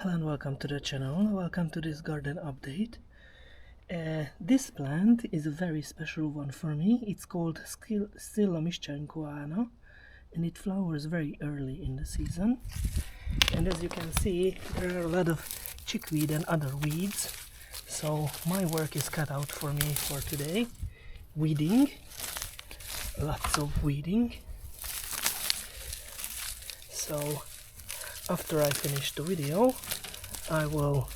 Hello and welcome to the channel. Welcome to this garden update. This plant is a very special one for me. It's called Scilla mischtschenkoana and it flowers very early in the season. And as you can see, there are a lot of chickweed and other weeds. So my work is cut out for me for today. Weeding. Lots of weeding. So after I finish the video, I will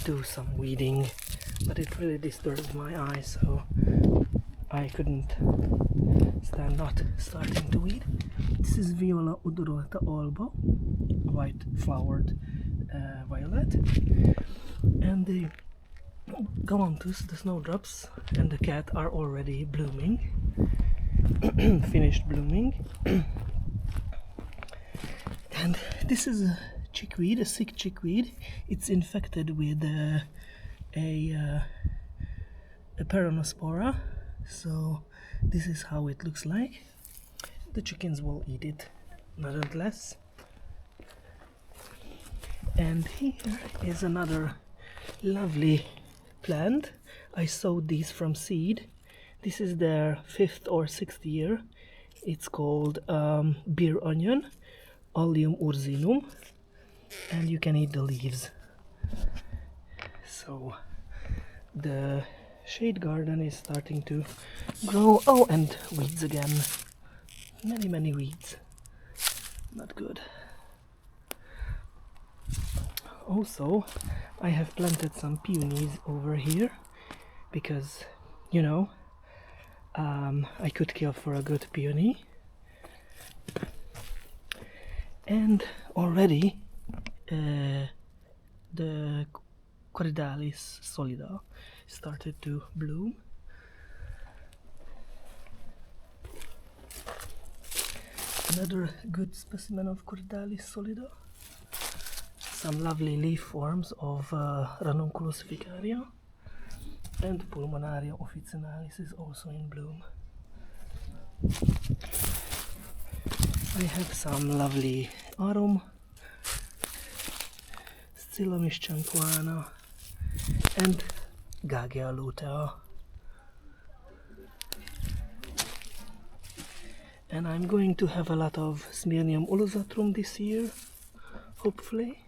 do some weeding, but it really disturbed my eyes, so I couldn't stand not starting to weed. This is Viola odoarata alba, white flowered violet, and the galanthus, the snowdrops, and the cat are already blooming, finished blooming. And this is a chickweed, a sick chickweed. It's infected with a peronospora. So this is how it looks like. The chickens will eat it, nonetheless. And here is another lovely plant. I sowed these from seed. This is their 5th or 6th year. It's called beer onion. Allium ursinum, and you can eat the leaves. So the shade garden is starting to grow. Oh, and weeds again. Many weeds. Not good. Also, I have planted some peonies over here because, you know, I could kill for a good peony. And already the Corydalis solida started to bloom. Another good specimen of Corydalis solida. Some lovely leaf forms of Ranunculus vicaria, and Pulmonaria officinalis is also in bloom. I have some lovely Allium, Scilla mischtschenkoana, and Gagea lutea. And I'm going to have a lot of Smyrnium ulosatrum this year, hopefully.